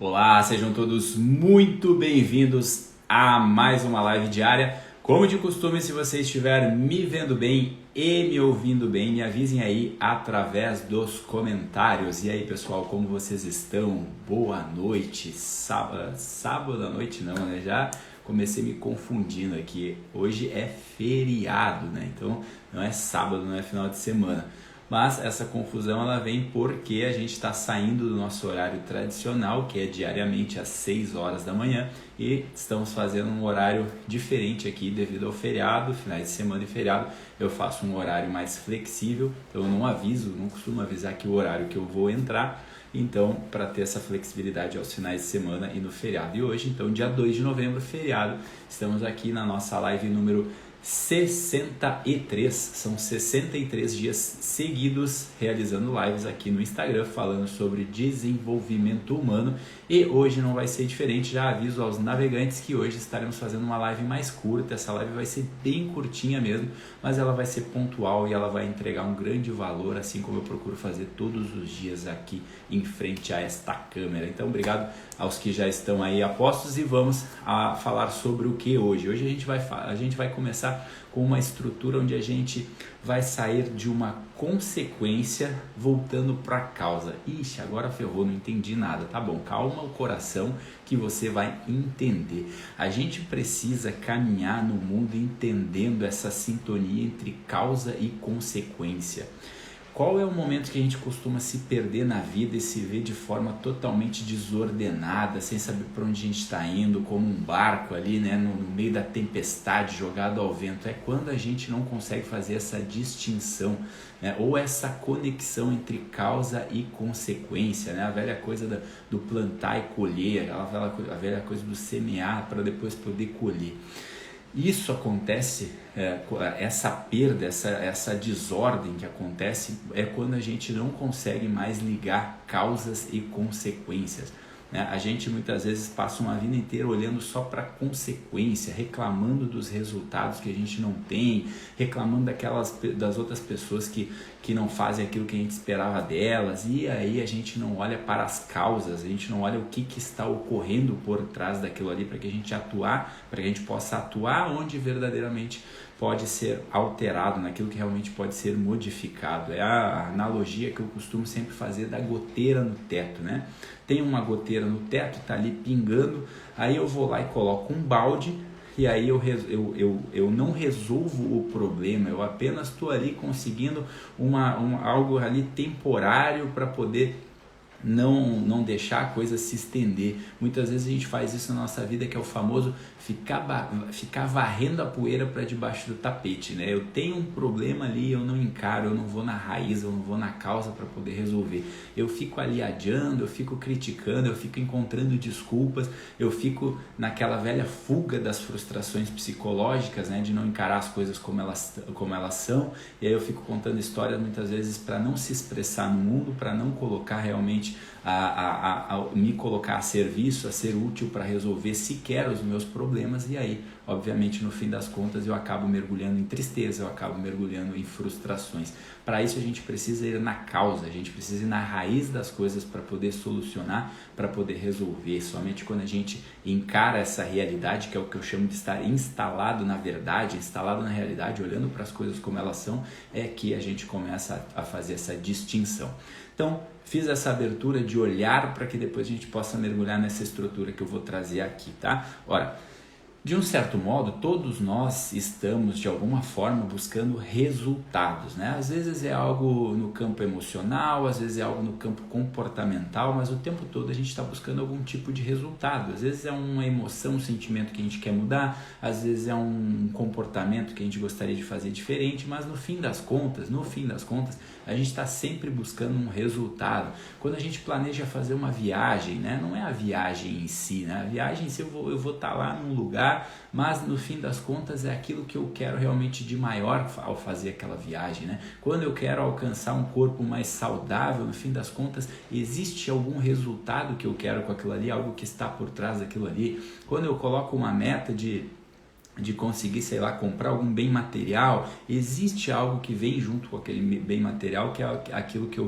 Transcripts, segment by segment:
Olá, sejam todos muito bem-vindos a mais uma live diária. Como de costume, se você estiver me vendo bem e me ouvindo bem, me avisem aí através dos comentários. E aí, pessoal, como vocês estão? Boa noite. Sábado à noite não, né? Já comecei me confundindo aqui. Hoje é feriado, né? Então não é sábado, não é final de semana. Mas essa confusão ela vem porque a gente está saindo do nosso horário tradicional, que é diariamente às 6 horas da manhã, e estamos fazendo um horário diferente aqui devido ao feriado, finais de semana e feriado. Eu faço um horário mais flexível, então eu não costumo avisar que o horário que eu vou entrar, então para ter essa flexibilidade aos finais de semana e no feriado. E hoje, então, dia 2 de novembro, feriado, estamos aqui na nossa live número 63, são 63 dias seguidos realizando lives aqui no Instagram falando sobre desenvolvimento humano, e hoje não vai ser diferente. Já aviso aos navegantes que hoje estaremos fazendo uma live mais curta. Essa live vai ser bem curtinha mesmo, mas ela vai ser pontual e ela vai entregar um grande valor, assim como eu procuro fazer todos os dias aqui em frente a esta câmera. Então, obrigado aos que já estão aí a postos, e vamos a falar sobre o que hoje. Hoje a gente vai começar com uma estrutura onde a gente vai sair de uma consequência voltando para a causa. Ixi, agora ferrou, não entendi nada. Tá bom, calma o coração que você vai entender. A gente precisa caminhar no mundo entendendo essa sintonia entre causa e consequência. Qual é o momento que a gente costuma se perder na vida e se ver de forma totalmente desordenada, sem saber para onde a gente está indo, como um barco ali, né, no meio da tempestade, jogado ao vento? É quando a gente não consegue fazer essa distinção, né, ou essa conexão entre causa e consequência, né? A velha coisa do plantar e colher, a velha coisa do semear para depois poder colher. Isso acontece, essa perda, essa desordem que acontece é quando a gente não consegue mais ligar causas e consequências, né? A gente muitas vezes passa uma vida inteira olhando só para a consequência, reclamando dos resultados que a gente não tem, reclamando das outras pessoas que não fazem aquilo que a gente esperava delas, e aí a gente não olha para as causas, a gente não olha o que está ocorrendo por trás daquilo ali, para que a gente possa atuar onde verdadeiramente pode ser alterado, naquilo que realmente pode ser modificado. É a analogia que eu costumo sempre fazer da goteira no teto, né? Tem uma goteira no teto, tá ali pingando, aí eu vou lá e coloco um balde, e aí eu não resolvo o problema, eu apenas estou ali conseguindo algo ali temporário para poder não deixar a coisa se estender. Muitas vezes a gente faz isso na nossa vida, que é o famoso ficar varrendo a poeira para debaixo do tapete, né? Eu tenho um problema ali, eu não encaro, eu não vou na raiz, eu não vou na causa para poder resolver. Eu fico ali adiando, eu fico criticando, eu fico encontrando desculpas, eu fico naquela velha fuga das frustrações psicológicas, né? De não encarar as coisas como elas são, e aí eu fico contando histórias muitas vezes para não se expressar no mundo, para não colocar realmente me colocar a serviço, a ser útil para resolver sequer os meus problemas, e aí, obviamente, no fim das contas, eu acabo mergulhando em tristeza, eu acabo mergulhando em frustrações. Para isso a gente precisa ir na causa, a gente precisa ir na raiz das coisas para poder solucionar, para poder resolver. Somente quando a gente encara essa realidade, que é o que eu chamo de estar instalado na verdade, instalado na realidade, olhando para as coisas como elas são, é que a gente começa a fazer essa distinção. Então, fiz essa abertura de olhar para que depois a gente possa mergulhar nessa estrutura que eu vou trazer aqui, tá? Ora, de um certo modo, todos nós estamos, de alguma forma, buscando resultados, né? Às vezes é algo no campo emocional, às vezes é algo no campo comportamental, mas o tempo todo a gente está buscando algum tipo de resultado. Às vezes é uma emoção, um sentimento que a gente quer mudar, às vezes é um comportamento que a gente gostaria de fazer diferente, mas no fim das contas, a gente está sempre buscando um resultado. Quando a gente planeja fazer uma viagem, né? Não é a viagem em si, né? A viagem em si eu vou estar lá num lugar, mas no fim das contas é aquilo que eu quero realmente de maior ao fazer aquela viagem, né? Quando eu quero alcançar um corpo mais saudável, no fim das contas existe algum resultado que eu quero com aquilo ali, algo que está por trás daquilo ali. Quando eu coloco uma meta de de conseguir, sei lá, comprar algum bem material, existe algo que vem junto com aquele bem material, que é aquilo que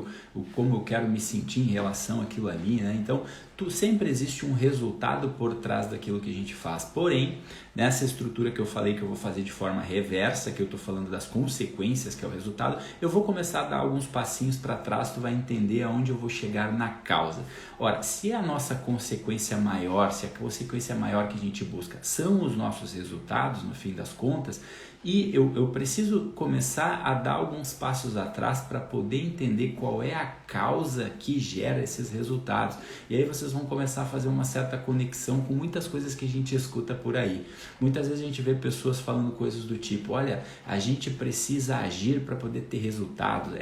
como eu quero me sentir em relação àquilo ali, né? Então, sempre existe um resultado por trás daquilo que a gente faz. Porém, nessa estrutura que eu falei que eu vou fazer de forma reversa, que eu estou falando das consequências, que é o resultado, eu vou começar a dar alguns passinhos para trás, tu vai entender aonde eu vou chegar na causa. Ora, se a nossa consequência maior, se a consequência maior que a gente busca são os nossos resultados, no fim das contas, e eu preciso começar a dar alguns passos atrás para poder entender qual é a causa que gera esses resultados. E aí vocês vão começar a fazer uma certa conexão com muitas coisas que a gente escuta por aí. Muitas vezes a gente vê pessoas falando coisas do tipo, olha, a gente precisa agir para poder ter resultados,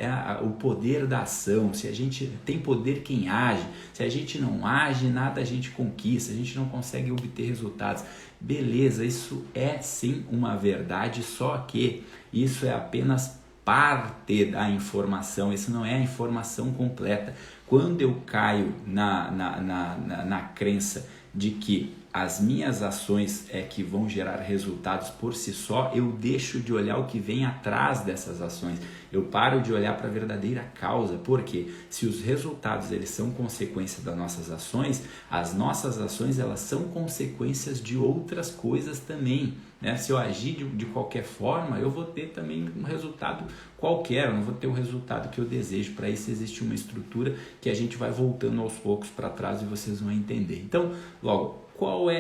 o poder da ação, se a gente tem poder quem age, se a gente não age, nada a gente conquista, a gente não consegue obter resultados. Beleza, isso é sim uma verdade, só que isso é apenas parte da informação, isso não é a informação completa. Quando eu caio na crença de que as minhas ações é que vão gerar resultados por si só, eu deixo de olhar o que vem atrás dessas ações. Eu paro de olhar para a verdadeira causa, porque se os resultados eles são consequência das nossas ações, as nossas ações elas são consequências de outras coisas também, né? Se eu agir de qualquer forma, eu vou ter também um resultado qualquer, eu não vou ter o resultado que eu desejo. Para isso existe uma estrutura que a gente vai voltando aos poucos para trás e vocês vão entender. Então, logo,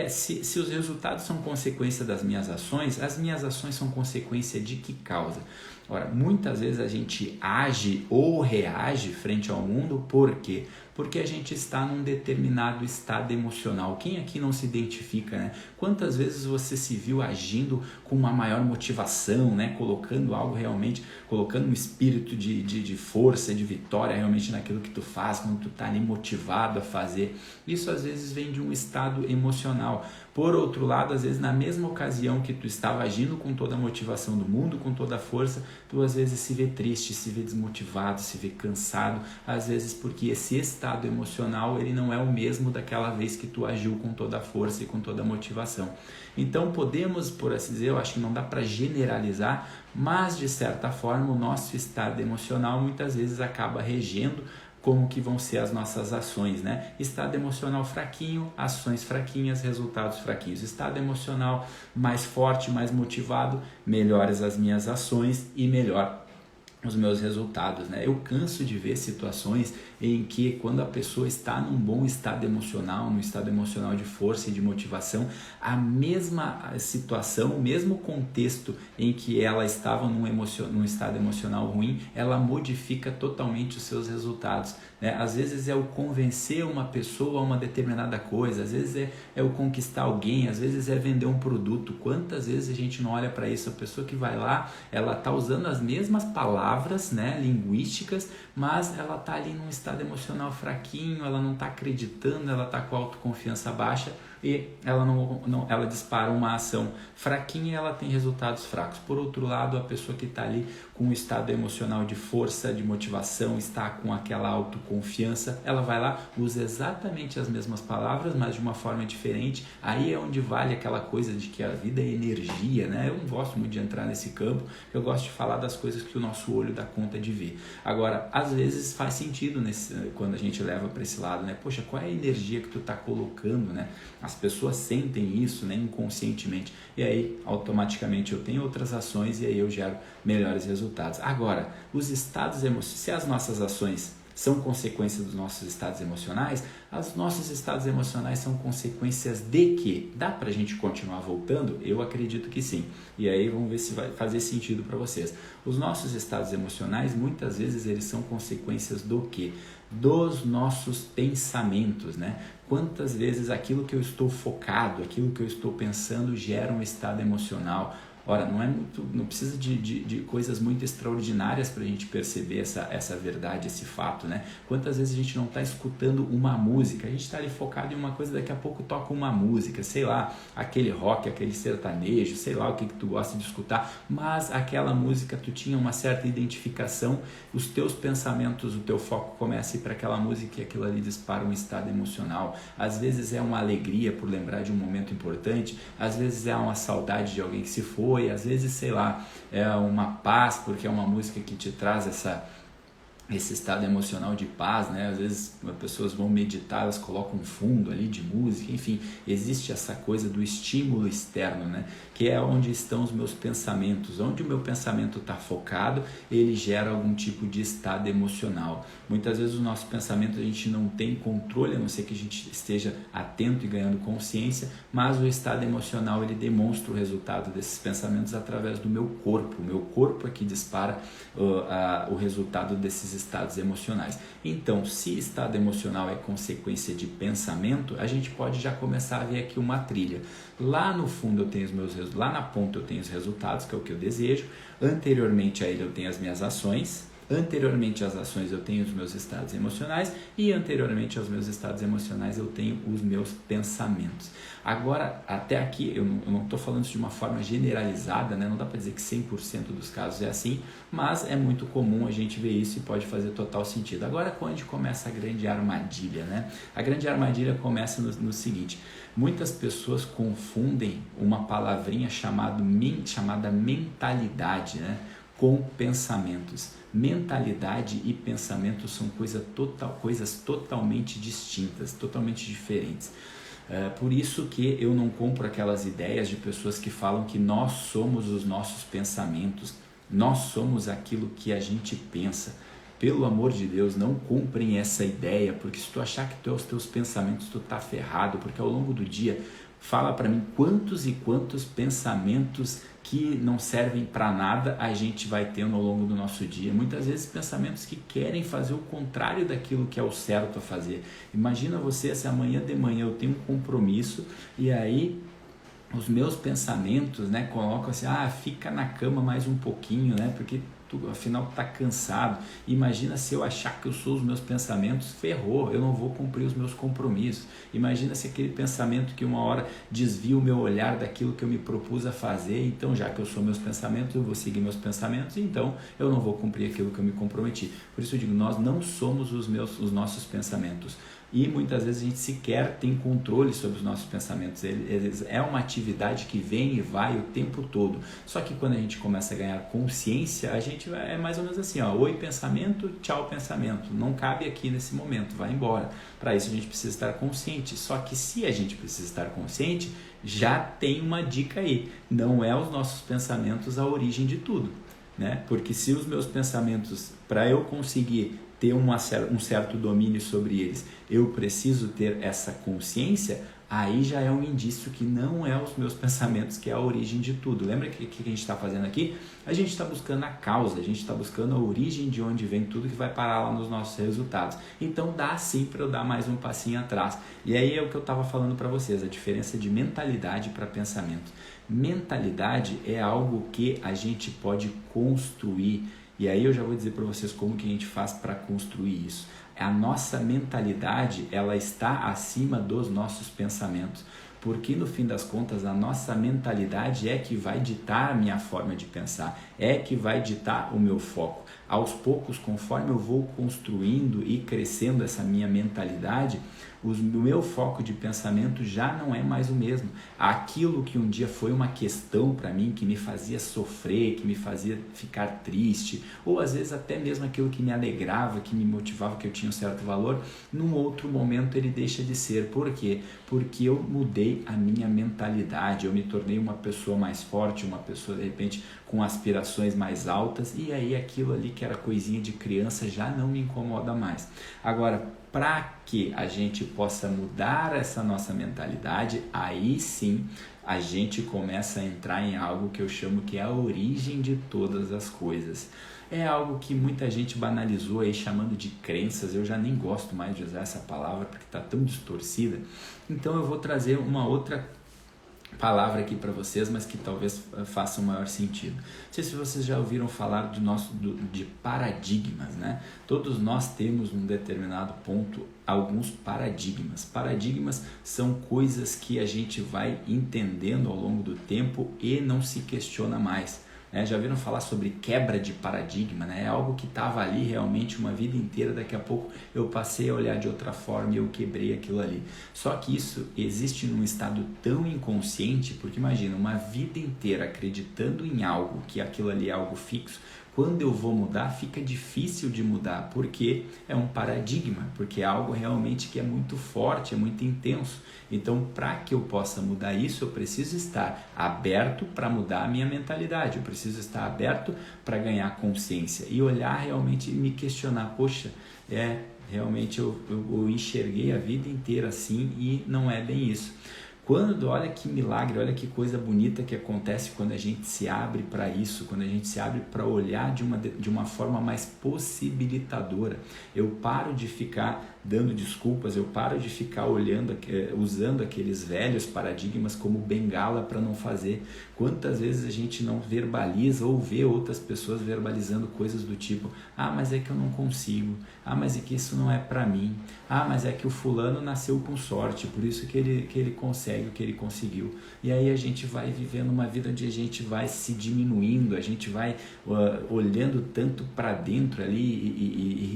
se os resultados são consequência das minhas ações, as minhas ações são consequência de que causa? Ora, muitas vezes a gente age ou reage frente ao mundo, por quê? Porque a gente está num determinado estado emocional. Quem aqui não se identifica, né? Quantas vezes você se viu agindo com uma maior motivação, né? Colocando algo realmente, colocando um espírito de força, de vitória realmente naquilo que tu faz, quando tu está ali motivado a fazer. Isso às vezes vem de um estado emocional. Por outro lado, às vezes na mesma ocasião que tu estava agindo com toda a motivação do mundo, com toda a força, tu às vezes se vê triste, se vê desmotivado, se vê cansado, às vezes porque esse estado emocional ele não é o mesmo daquela vez que tu agiu com toda a força e com toda a motivação. Então podemos, por assim dizer, eu acho que não dá para generalizar, mas de certa forma o nosso estado emocional muitas vezes acaba regendo como que vão ser as nossas ações, né? Estado emocional fraquinho, ações fraquinhas, resultados fraquinhos. Estado emocional mais forte, mais motivado, melhores as minhas ações e melhor os meus resultados, né? Eu canso de ver situações em que quando a pessoa está num bom estado emocional, num estado emocional de força e de motivação, a mesma situação, o mesmo contexto em que ela estava num estado emocional ruim, ela modifica totalmente os seus resultados, né? Às vezes é o convencer uma pessoa a uma determinada coisa, às vezes é o conquistar alguém, às vezes é vender um produto. Quantas vezes a gente não olha para isso, a pessoa que vai lá, ela está usando as mesmas palavras, né, linguísticas, mas ela está ali num estado emocional fraquinho, ela não está acreditando, ela está com a autoconfiança baixa e ela dispara uma ação fraquinha e ela tem resultados fracos. Por outro lado, a pessoa que está ali com um estado emocional de força, de motivação, está com aquela autoconfiança, ela vai lá, usa exatamente as mesmas palavras, mas de uma forma diferente. Aí é onde vale aquela coisa de que a vida é energia, né? Eu não gosto muito de entrar nesse campo, eu gosto de falar das coisas que o nosso olho dá conta de ver. Agora, às vezes faz sentido quando a gente leva para esse lado, né? Poxa, qual é a energia que tu está colocando, né? As pessoas sentem isso, né, inconscientemente, e aí automaticamente eu tenho outras ações e aí eu gero melhores resultados. Agora, os estados se as nossas ações são consequência dos nossos estados emocionais, os nossos estados emocionais são consequências de quê? Dá pra gente continuar voltando? Eu acredito que sim. E aí vamos ver se vai fazer sentido para vocês. Os nossos estados emocionais, muitas vezes, eles são consequências do quê? Dos nossos pensamentos, né? Quantas vezes aquilo que eu estou focado, aquilo que eu estou pensando gera um estado emocional. Ora, não precisa de coisas muito extraordinárias para a gente perceber essa verdade, esse fato, né? Quantas vezes a gente não está escutando uma música, a gente está ali focado em uma coisa, daqui a pouco toca uma música, sei lá, aquele rock, aquele sertanejo, sei lá o que tu gosta de escutar, mas aquela música tu tinha uma certa identificação, os teus pensamentos, o teu foco começa a ir para aquela música e aquilo ali dispara um estado emocional. Às vezes é uma alegria por lembrar de um momento importante, às vezes é uma saudade de alguém que se foi, às vezes, sei lá, é uma paz porque é uma música que te traz esse estado emocional de paz, né? Às vezes as pessoas vão meditar, elas colocam um fundo ali de música, enfim, existe essa coisa do estímulo externo, né? Que é onde estão os meus pensamentos, onde o meu pensamento está focado, ele gera algum tipo de estado emocional. Muitas vezes o nosso pensamento a gente não tem controle, a não ser que a gente esteja atento e ganhando consciência, mas o estado emocional ele demonstra o resultado desses pensamentos através do meu corpo. O meu corpo é que dispara o resultado desses estados emocionais. Então, se estado emocional é consequência de pensamento, a gente pode já começar a ver aqui uma trilha. Lá no fundo eu tenho os meus resultados, lá na ponta eu tenho os resultados, que é o que eu desejo. Anteriormente a ele eu tenho as minhas ações. Anteriormente às ações eu tenho os meus estados emocionais e anteriormente aos meus estados emocionais eu tenho os meus pensamentos. Agora, até aqui eu não estou falando isso de uma forma generalizada, né? Não dá para dizer que 100% dos casos é assim, mas é muito comum a gente ver isso e pode fazer total sentido. Agora, quando começa a grande armadilha, né? A grande armadilha começa no seguinte: muitas pessoas confundem uma palavrinha chamada mentalidade, né? Com pensamentos. Mentalidade e pensamento são coisas totalmente distintas, totalmente diferentes. Por isso que eu não compro aquelas ideias de pessoas que falam que nós somos os nossos pensamentos, nós somos aquilo que a gente pensa. Pelo amor de Deus, não comprem essa ideia, porque se tu achar que tu é os teus pensamentos, tu tá ferrado, porque ao longo do dia, fala para mim quantos e quantos pensamentos que não servem para nada a gente vai tendo ao longo do nosso dia. Muitas vezes pensamentos que querem fazer o contrário daquilo que é o certo a fazer. Imagina você se amanhã de manhã eu tenho um compromisso e aí os meus pensamentos, né, colocam assim, fica na cama mais um pouquinho, né, porque tu afinal tá cansado. Imagina se eu achar que eu sou os meus pensamentos, ferrou, eu não vou cumprir os meus compromissos. Imagina se aquele pensamento que uma hora desvia o meu olhar daquilo que eu me propus a fazer, então já que eu sou meus pensamentos, eu vou seguir meus pensamentos, então eu não vou cumprir aquilo que eu me comprometi. Por isso eu digo, nós não somos os nossos pensamentos. E muitas vezes a gente sequer tem controle sobre os nossos pensamentos. É uma atividade que vem e vai o tempo todo. Só que quando a gente começa a ganhar consciência, a gente é mais ou menos assim, oi pensamento, tchau pensamento. Não cabe aqui nesse momento, vai embora. Para isso a gente precisa estar consciente. Só que se a gente precisa estar consciente, já tem uma dica aí. Não é os nossos pensamentos a origem de tudo, né? Porque se os meus pensamentos, para eu conseguir ter um certo domínio sobre eles, eu preciso ter essa consciência, aí já é um indício que não é os meus pensamentos que é a origem de tudo. Lembra que a gente está fazendo aqui? A gente está buscando a causa, a gente está buscando a origem de onde vem tudo que vai parar lá nos nossos resultados. Então dá sim para eu dar mais um passinho atrás. E aí é o que eu estava falando para vocês, a diferença de mentalidade para pensamento. Mentalidade é algo que a gente pode construir. E aí eu já vou dizer para vocês como que a gente faz para construir isso. A nossa mentalidade, ela está acima dos nossos pensamentos, porque no fim das contas a nossa mentalidade é que vai ditar a minha forma de pensar, é que vai ditar o meu foco. Aos poucos, conforme eu vou construindo e crescendo essa minha mentalidade, o meu foco de pensamento já não é mais o mesmo. Aquilo que um dia foi uma questão para mim, que me fazia sofrer, que me fazia ficar triste, ou às vezes até mesmo aquilo que me alegrava, que me motivava, que eu tinha um certo valor, num outro momento ele deixa de ser. Por quê? Porque eu mudei a minha mentalidade, eu me tornei uma pessoa mais forte, uma pessoa de repente com aspirações mais altas, e aí aquilo ali que era coisinha de criança já não me incomoda mais. Agora, para que a gente possa mudar essa nossa mentalidade, aí sim a gente começa a entrar em algo que eu chamo que é a origem de todas as coisas. É algo que muita gente banalizou aí chamando de crenças, eu já nem gosto mais de usar essa palavra porque está tão distorcida. Então eu vou trazer uma outra palavra aqui para vocês, mas que talvez faça um maior sentido. Não sei se vocês já ouviram falar de paradigmas, né? Todos nós temos num determinado ponto alguns paradigmas. Paradigmas são coisas que a gente vai entendendo ao longo do tempo e não se questiona mais. Já ouviram falar sobre quebra de paradigma, né? É algo que estava ali realmente uma vida inteira, daqui a pouco eu passei a olhar de outra forma e eu quebrei aquilo ali. Só que isso existe num estado tão inconsciente, porque imagina, uma vida inteira acreditando em algo, que aquilo ali é algo fixo, quando eu vou mudar, fica difícil de mudar, porque é um paradigma, porque é algo realmente que é muito forte, é muito intenso. Então, para que eu possa mudar isso, eu preciso estar aberto para mudar a minha mentalidade, eu preciso estar aberto para ganhar consciência e olhar realmente e me questionar, poxa, realmente eu enxerguei a vida inteira assim e não é bem isso. Olha que milagre, olha que coisa bonita que acontece quando a gente se abre para isso, quando a gente se abre para olhar de uma forma mais possibilitadora. Eu paro de ficar dando desculpas, eu paro de ficar usando aqueles velhos paradigmas como bengala para não fazer. Quantas vezes a gente não verbaliza ou vê outras pessoas verbalizando coisas do tipo: ah, mas é que eu não consigo, ah, mas é que isso não é para mim, ah, mas é que o fulano nasceu com sorte, por isso que ele consegue o que ele conseguiu. E aí a gente vai vivendo uma vida onde a gente vai se diminuindo, a gente vai olhando tanto para dentro ali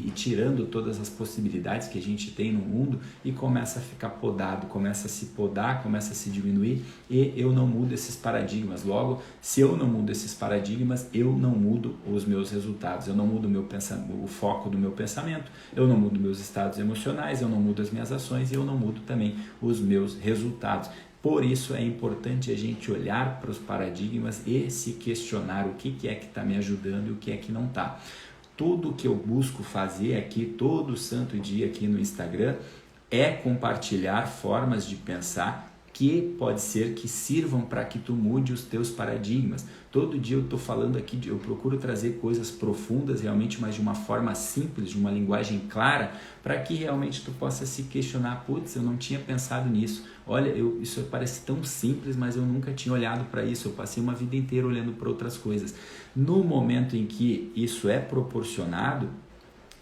e tirando todas as possibilidades que a gente tem no mundo e começa a ficar podado, começa a se podar, começa a se diminuir e eu não mudo esses paradigmas. Logo, se eu não mudo esses paradigmas, eu não mudo os meus resultados, eu não mudo o foco do meu pensamento, eu não mudo meus estados emocionais, eu não mudo as minhas ações e eu não mudo também os meus resultados. Por isso é importante a gente olhar para os paradigmas e se questionar o que é que está me ajudando e o que é que não está. Tudo que eu busco fazer aqui, todo santo dia aqui no Instagram, é compartilhar formas de pensar que pode ser que sirvam para que tu mude os teus paradigmas. Todo dia eu estou falando aqui, eu procuro trazer coisas profundas realmente, mas de uma forma simples, de uma linguagem clara, para que realmente tu possa se questionar: putz, eu não tinha pensado nisso, olha, isso parece tão simples, mas eu nunca tinha olhado para isso, eu passei uma vida inteira olhando para outras coisas. No momento em que isso é proporcionado,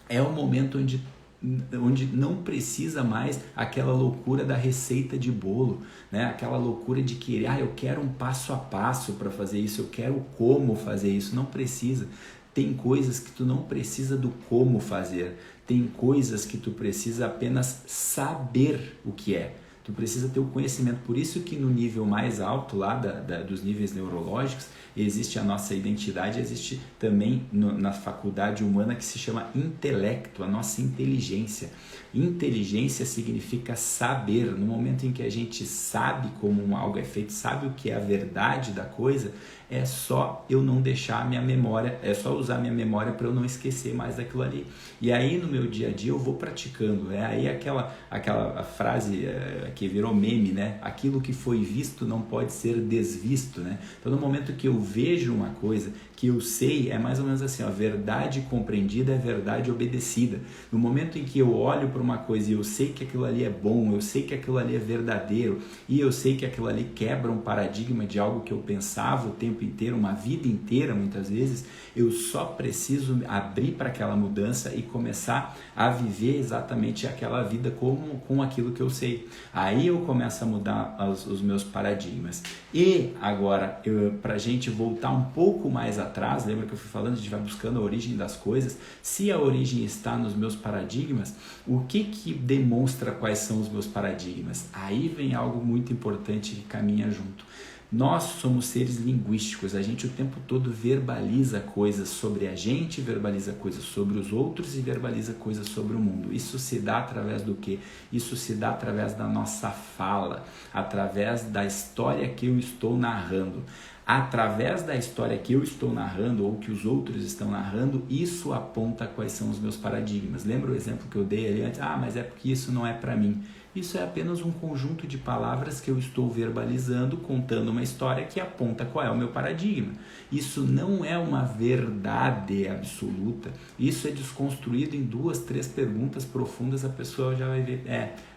é o momento onde não precisa mais aquela loucura da receita de bolo, né? Aquela loucura de que eu quero um passo a passo para fazer isso, eu quero como fazer isso. Não precisa. Tem coisas que tu não precisa do como fazer, tem coisas que tu precisa apenas saber o que é. Tu precisa ter o conhecimento. Por isso que no nível mais alto lá dos níveis neurológicos existe a nossa identidade, existe também na faculdade humana que se chama intelecto, a nossa inteligência. Inteligência significa saber. No momento em que a gente sabe como algo é feito, sabe o que é a verdade da coisa, é só eu não deixar a minha memória, é só usar a minha memória para eu não esquecer mais daquilo ali. E aí no meu dia a dia eu vou praticando. Aí aquela frase que virou meme, né? Aquilo que foi visto não pode ser desvisto, né? Então no momento que eu vejo uma coisa que eu sei, é mais ou menos assim, verdade compreendida é verdade obedecida. No momento em que eu olho para uma coisa e eu sei que aquilo ali é bom, eu sei que aquilo ali é verdadeiro e eu sei que aquilo ali quebra um paradigma de algo que eu pensava o tempo inteiro, uma vida inteira muitas vezes, eu só preciso abrir para aquela mudança e começar a viver exatamente aquela vida com aquilo que eu sei. Aí eu começo a mudar os meus paradigmas. E agora, para a gente voltar um pouco mais atrás, lembra que eu fui falando, a gente vai buscando a origem das coisas. Se a origem está nos meus paradigmas, o que demonstra quais são os meus paradigmas? Aí vem algo muito importante que caminha junto. Nós somos seres linguísticos, a gente o tempo todo verbaliza coisas sobre a gente, verbaliza coisas sobre os outros e verbaliza coisas sobre o mundo. Isso se dá através do quê? Isso se dá através da nossa fala, através da história que eu estou narrando. Através da história que eu estou narrando ou que os outros estão narrando, isso aponta quais são os meus paradigmas. Lembra o exemplo que eu dei ali antes? Mas é porque isso não é para mim. Isso é apenas um conjunto de palavras que eu estou verbalizando, contando uma história que aponta qual é o meu paradigma. Isso não é uma verdade absoluta. Isso é desconstruído em 2, 3 perguntas profundas, a pessoa já vai ver,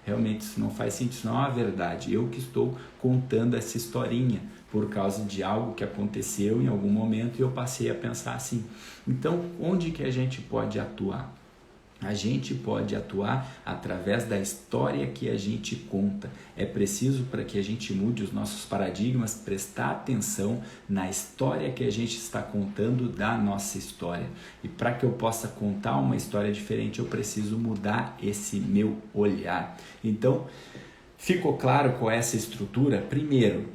realmente isso não faz sentido, isso não é uma verdade. Eu que estou contando essa historinha por causa de algo que aconteceu em algum momento e eu passei a pensar assim. Então, onde que a gente pode atuar? A gente pode atuar através da história que a gente conta. É preciso, para que a gente mude os nossos paradigmas, prestar atenção na história que a gente está contando da nossa história. E para que eu possa contar uma história diferente, eu preciso mudar esse meu olhar. Então, ficou claro com essa estrutura? Primeiro,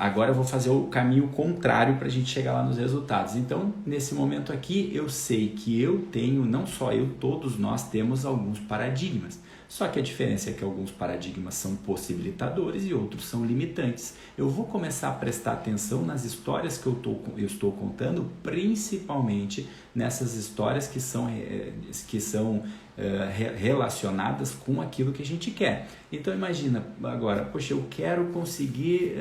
agora eu vou fazer o caminho contrário para a gente chegar lá nos resultados. Então, nesse momento aqui, eu sei que eu tenho, não só eu, todos nós temos alguns paradigmas. Só que a diferença é que alguns paradigmas são possibilitadores e outros são limitantes. Eu vou começar a prestar atenção nas histórias que eu estou contando, principalmente nessas histórias que são relacionadas com aquilo que a gente quer. Então imagina agora, poxa, eu quero conseguir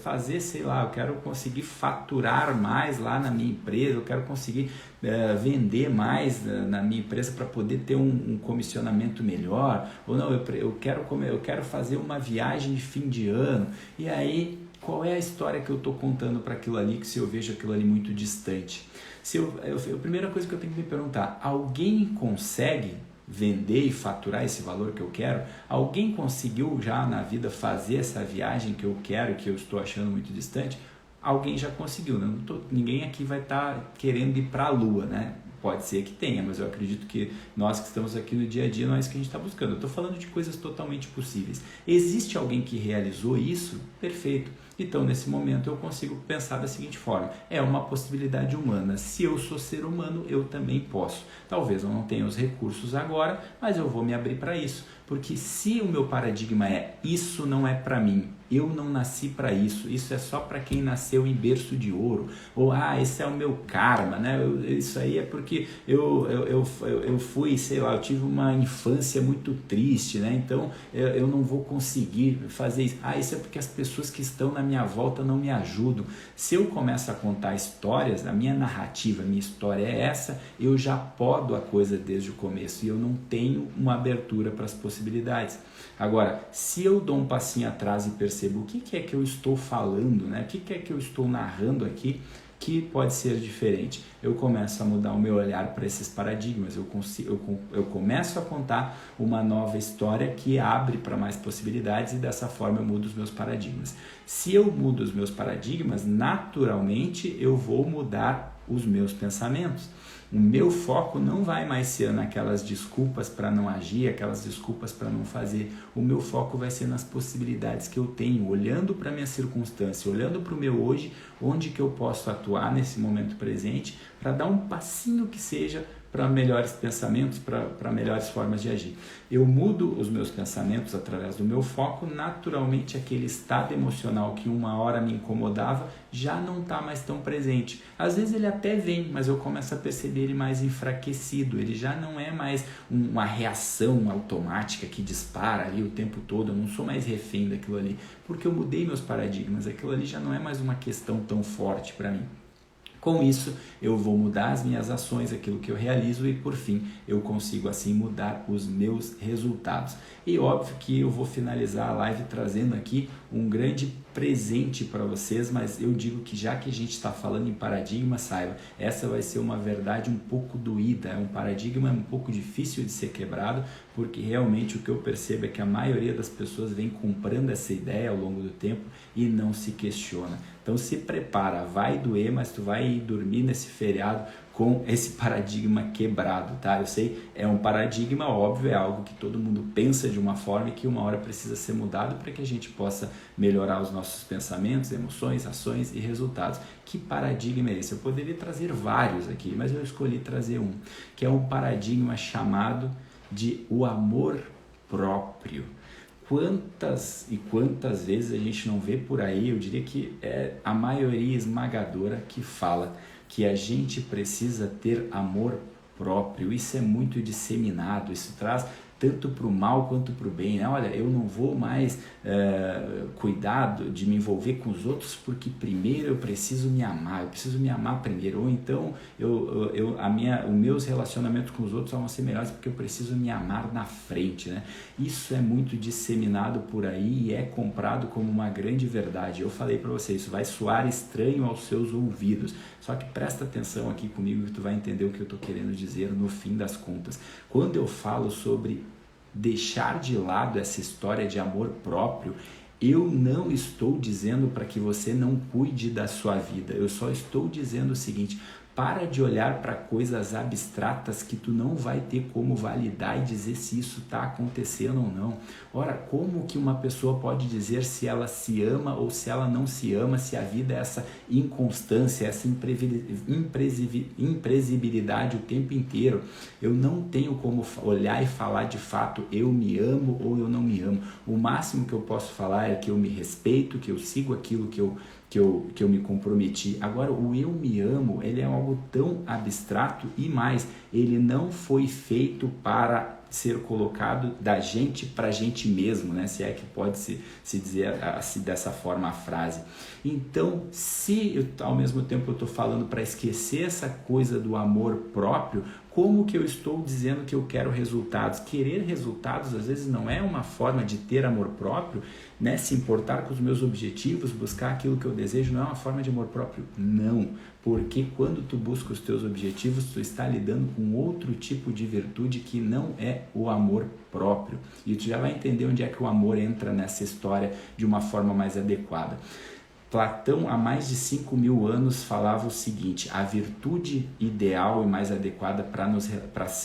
fazer, sei lá, eu quero conseguir faturar mais lá na minha empresa, eu quero conseguir vender mais na minha empresa para poder ter um comissionamento melhor, ou não, eu quero fazer uma viagem de fim de ano, e aí qual é a história que eu estou contando para aquilo ali, que se eu vejo aquilo ali muito distante? A primeira coisa que eu tenho que me perguntar, alguém consegue vender e faturar esse valor que eu quero? Alguém conseguiu já na vida fazer essa viagem que eu quero e que eu estou achando muito distante? Alguém já conseguiu, né? Ninguém aqui vai estar querendo ir para a Lua, né? Pode ser que tenha, mas eu acredito que nós que estamos aqui no dia a dia não é isso que a gente está buscando. Eu estou falando de coisas totalmente possíveis. Existe alguém que realizou isso? Perfeito. Então, nesse momento, eu consigo pensar da seguinte forma: é uma possibilidade humana. Se eu sou ser humano, eu também posso. Talvez eu não tenha os recursos agora, mas eu vou me abrir para isso. Porque se o meu paradigma é isso não é para mim, eu não nasci para isso, isso é só para quem nasceu em berço de ouro, ou esse é o meu karma, né? Isso aí é porque eu fui, sei lá, eu tive uma infância muito triste, né? Então eu não vou conseguir fazer isso. Isso é porque as pessoas que estão na minha volta não me ajudam. Se eu começo a contar histórias, a minha narrativa, a minha história é essa, eu já podo a coisa desde o começo e eu não tenho uma abertura para as possibilidades. Agora, se eu dou um passinho atrás e percebo o que é que eu estou falando, né? O que é que eu estou narrando aqui que pode ser diferente, eu começo a mudar o meu olhar para esses paradigmas, eu começo a contar uma nova história que abre para mais possibilidades e dessa forma eu mudo os meus paradigmas. Se eu mudo os meus paradigmas, naturalmente eu vou mudar os meus pensamentos. O meu foco não vai mais ser naquelas desculpas para não agir, aquelas desculpas para não fazer. O meu foco vai ser nas possibilidades que eu tenho, olhando para a minha circunstância, olhando para o meu hoje, onde que eu posso atuar nesse momento presente, para dar um passinho que seja para melhores pensamentos, para melhores formas de agir. Eu mudo os meus pensamentos através do meu foco, naturalmente aquele estado emocional que uma hora me incomodava já não está mais tão presente. Às vezes ele até vem, mas eu começo a perceber ele mais enfraquecido, ele já não é mais uma reação automática que dispara ali o tempo todo, eu não sou mais refém daquilo ali, porque eu mudei meus paradigmas, aquilo ali já não é mais uma questão tão forte para mim. Com isso, eu vou mudar as minhas ações, aquilo que eu realizo e, por fim, eu consigo assim mudar os meus resultados. E óbvio que eu vou finalizar a live trazendo aqui um grande presente para vocês, mas eu digo que já que a gente está falando em paradigma, saiba, essa vai ser uma verdade um pouco doída, é um paradigma um pouco difícil de ser quebrado, porque realmente o que eu percebo é que a maioria das pessoas vem comprando essa ideia ao longo do tempo e não se questiona. Então se prepara, vai doer, mas tu vai ir dormir nesse feriado com esse paradigma quebrado, tá? Eu sei, é um paradigma óbvio, é algo que todo mundo pensa de uma forma e que uma hora precisa ser mudado para que a gente possa melhorar os nossos pensamentos, emoções, ações e resultados. Que paradigma é esse? Eu poderia trazer vários aqui, mas eu escolhi trazer um, que é um paradigma chamado de o amor próprio. Quantas e quantas vezes a gente não vê por aí, eu diria que é a maioria esmagadora que fala que a gente precisa ter amor próprio. Isso é muito disseminado, isso traz tanto para o mal quanto para o bem, né? Olha, eu não vou mais cuidar de me envolver com os outros porque primeiro eu preciso me amar primeiro, ou então os meus relacionamentos com os outros vão ser melhores porque eu preciso me amar na frente, né? Isso é muito disseminado por aí e é comprado como uma grande verdade. Eu falei para você, isso vai soar estranho aos seus ouvidos, só que presta atenção aqui comigo que tu vai entender o que eu estou querendo dizer no fim das contas. Quando eu falo sobre deixar de lado essa história de amor próprio, eu não estou dizendo para que você não cuide da sua vida, eu só estou dizendo o seguinte: para de olhar para coisas abstratas que tu não vai ter como validar e dizer se isso está acontecendo ou não. Ora, como que uma pessoa pode dizer se ela se ama ou se ela não se ama, se a vida é essa inconstância, essa imprevisibilidade o tempo inteiro? Eu não tenho como olhar e falar de fato, eu me amo ou eu não me amo. O máximo que eu posso falar é que eu me respeito, que eu sigo aquilo que eu me comprometi. Agora, o eu me amo, ele é algo tão abstrato e mais, ele não foi feito para ser colocado da gente para a gente mesmo, né? Se é que pode se dizer assim, dessa forma a frase. Então, se ao mesmo tempo eu estou falando para esquecer essa coisa do amor próprio, como que eu estou dizendo que eu quero resultados? Querer resultados às vezes não é uma forma de ter amor próprio, né? Se importar com os meus objetivos, buscar aquilo que eu desejo, não é uma forma de amor próprio? Não, porque quando tu busca os teus objetivos, tu está lidando com outro tipo de virtude que não é o amor próprio. E tu já vai entender onde é que o amor entra nessa história de uma forma mais adequada. Platão, há mais de 5.000 anos, falava o seguinte: a virtude ideal e mais adequada para a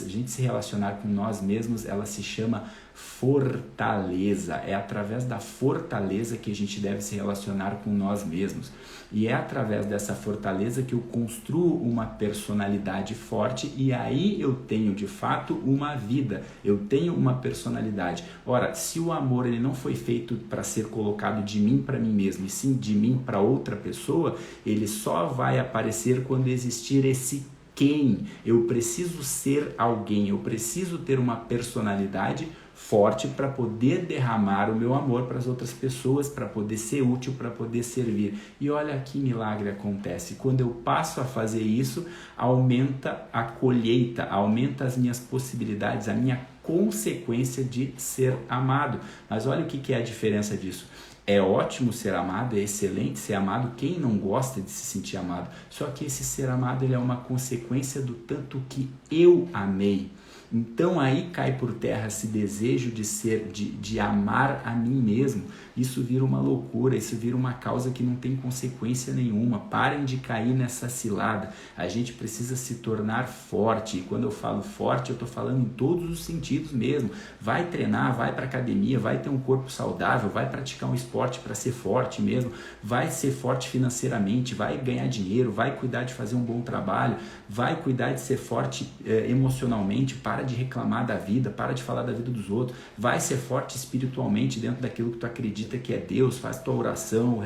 gente se relacionar com nós mesmos, ela se chama fortaleza. É através da fortaleza que a gente deve se relacionar com nós mesmos. E é através dessa fortaleza que eu construo uma personalidade forte e aí eu tenho de fato uma vida, eu tenho uma personalidade. Ora, se o amor ele não foi feito para ser colocado de mim para mim mesmo, e sim de mim para outra pessoa, ele só vai aparecer quando existir esse quem. Eu preciso ser alguém, eu preciso ter uma personalidade forte para poder derramar o meu amor para as outras pessoas, para poder ser útil, para poder servir. E olha que milagre acontece. Quando eu passo a fazer isso, aumenta a colheita, aumenta as minhas possibilidades, a minha consequência de ser amado. Mas olha o que é a diferença disso. É ótimo ser amado, é excelente ser amado, quem não gosta de se sentir amado? Só que esse ser amado ele é uma consequência do tanto que eu amei. Então aí cai por terra esse desejo de amar a mim mesmo. Isso vira uma loucura, isso vira uma causa que não tem consequência nenhuma. Parem de cair nessa cilada. A gente precisa se tornar forte. E quando eu falo forte, eu estou falando em todos os sentidos mesmo. Vai treinar, vai para academia, vai ter um corpo saudável, vai praticar um esporte para ser forte mesmo, vai ser forte financeiramente, vai ganhar dinheiro, vai cuidar de fazer um bom trabalho, vai cuidar de ser forte emocionalmente, para de reclamar da vida, para de falar da vida dos outros, vai ser forte espiritualmente dentro daquilo que tu acredita que é Deus, faz tua oração,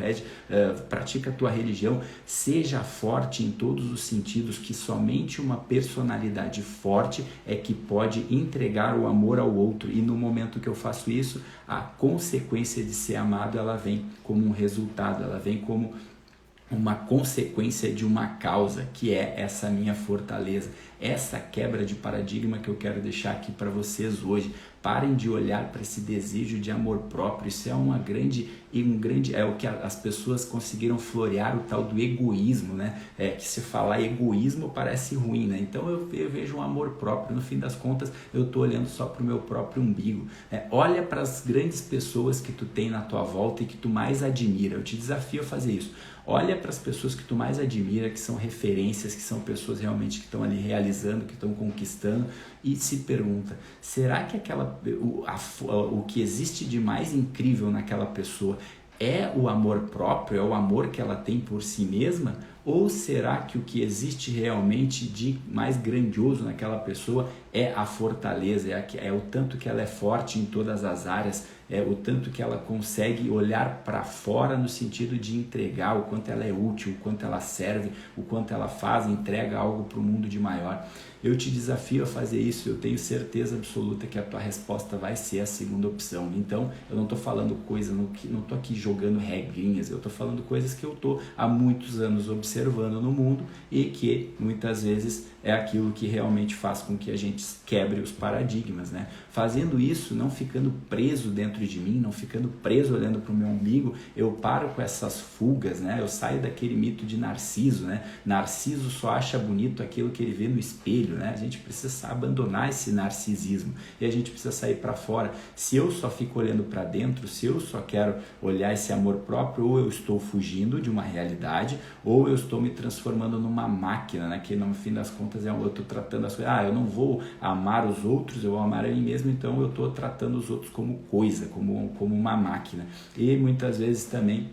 pratica a tua religião, seja forte em todos os sentidos, que somente uma personalidade forte é que pode entregar o amor ao outro, e no momento que eu faço isso, a consequência de ser amado, ela vem como um resultado, ela vem como uma consequência de uma causa, que é essa minha fortaleza, essa quebra de paradigma que eu quero deixar aqui para vocês hoje. Parem de olhar para esse desejo de amor próprio, isso é é o que as pessoas conseguiram florear, o tal do egoísmo, né? Que se falar egoísmo parece ruim, né? Então eu vejo um amor próprio, no fim das contas eu estou olhando só para o meu próprio umbigo. Olha para as grandes pessoas que tu tem na tua volta e que tu mais admira, eu te desafio a fazer isso. Olha para as pessoas que tu mais admira, que são referências, que são pessoas realmente que estão ali realizando, que estão conquistando, e se pergunta, será que o que existe de mais incrível naquela pessoa é o amor próprio, é o amor que ela tem por si mesma? Ou será que o que existe realmente de mais grandioso naquela pessoa é a fortaleza, é o tanto que ela é forte em todas as áreas, é o tanto que ela consegue olhar para fora no sentido de entregar, o quanto ela é útil, o quanto ela serve, o quanto ela faz, entrega algo para o mundo de maior. eu te desafio a fazer isso, eu tenho certeza absoluta que a tua resposta vai ser a segunda opção. Então, eu não estou falando não estou aqui jogando regrinhas, eu estou falando coisas que eu estou há muitos anos observando no mundo e que muitas vezes é aquilo que realmente faz com que a gente quebre os paradigmas, né? Fazendo isso, não ficando preso dentro de mim, não ficando preso olhando para o meu umbigo, eu paro com essas fugas, né? Eu saio daquele mito de Narciso, né? Narciso só acha bonito aquilo que ele vê no espelho, né? A gente precisa abandonar esse narcisismo e a gente precisa sair para fora. Se eu só fico olhando para dentro, se eu só quero olhar esse amor próprio, ou eu estou fugindo de uma realidade, ou eu estou me transformando numa máquina, né? Que no fim das contas eu estou tratando as coisas, eu não vou amar os outros, eu vou amar a mim mesmo, então eu estou tratando os outros como coisa, como uma máquina. E muitas vezes também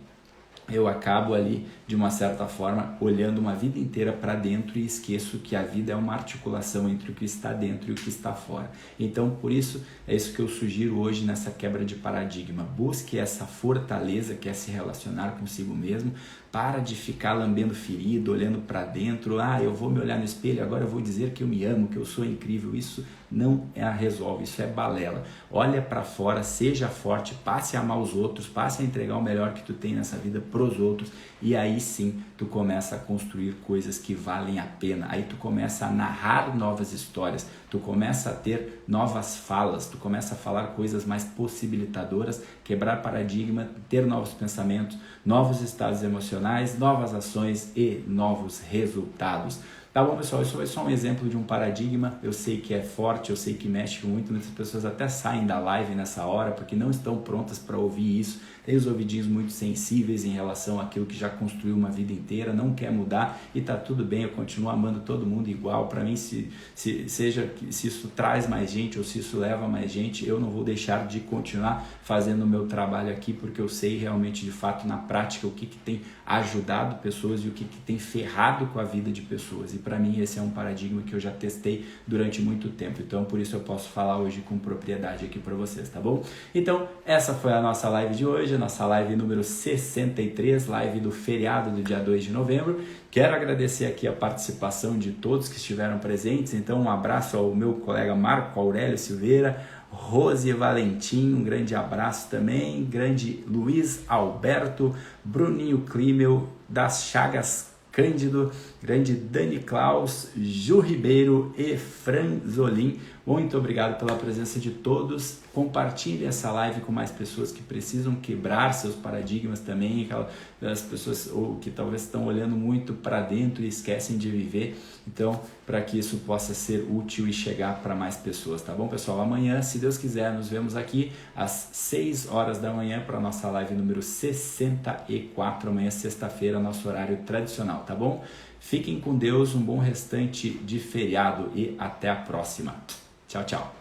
eu acabo ali, de uma certa forma, olhando uma vida inteira para dentro e esqueço que a vida é uma articulação entre o que está dentro e o que está fora. Então, por isso, é isso que eu sugiro hoje nessa quebra de paradigma. Busque essa fortaleza que é se relacionar consigo mesmo. Para de ficar lambendo ferido, olhando para dentro. Eu vou me olhar no espelho, agora eu vou dizer que eu me amo, que eu sou incrível. Isso não resolve, isso é balela. Olha para fora, seja forte, passe a amar os outros, passe a entregar o melhor que tu tem nessa vida pros outros, e aí sim tu começa a construir coisas que valem a pena. Aí tu começa a narrar novas histórias, tu começa a ter novas falas, tu começa a falar coisas mais possibilitadoras, quebrar paradigma, ter novos pensamentos, novos estados emocionais, novas ações e novos resultados. Tá bom, pessoal? Isso foi só um exemplo de um paradigma. Eu sei que é forte, eu sei que mexe muito. Muitas pessoas até saem da live nessa hora porque não estão prontas para ouvir isso. Tem os ouvidinhos muito sensíveis em relação àquilo que já construiu uma vida inteira, não quer mudar e tá tudo bem, eu continuo amando todo mundo igual. Para mim, se isso traz mais gente ou se isso leva mais gente, eu não vou deixar de continuar fazendo o meu trabalho aqui, porque eu sei realmente, de fato, na prática, o que tem ajudado pessoas e o que tem ferrado com a vida de pessoas. E para mim esse é um paradigma que eu já testei durante muito tempo, então por isso eu posso falar hoje com propriedade aqui para vocês, tá bom? Então essa foi a nossa live de hoje, a nossa live número 63, live do feriado do dia 2 de novembro. Quero agradecer aqui a participação de todos que estiveram presentes, então um abraço ao meu colega Marco Aurélio Silveira, Rose Valentim, um grande abraço também, grande Luiz Alberto, Bruninho Climel, das Chagas Cândido, grande Dani Klaus, Ju Ribeiro e Fran Zolim. Muito obrigado pela presença de todos. Compartilhe essa live com mais pessoas que precisam quebrar seus paradigmas também, aquelas pessoas que talvez estão olhando muito para dentro e esquecem de viver. Então, para que isso possa ser útil e chegar para mais pessoas, tá bom, pessoal? Amanhã, se Deus quiser, nos vemos aqui às 6 horas da manhã para a nossa live número 64. Amanhã, sexta-feira, nosso horário tradicional, tá bom? Fiquem com Deus, um bom restante de feriado e até a próxima. Tchau, tchau.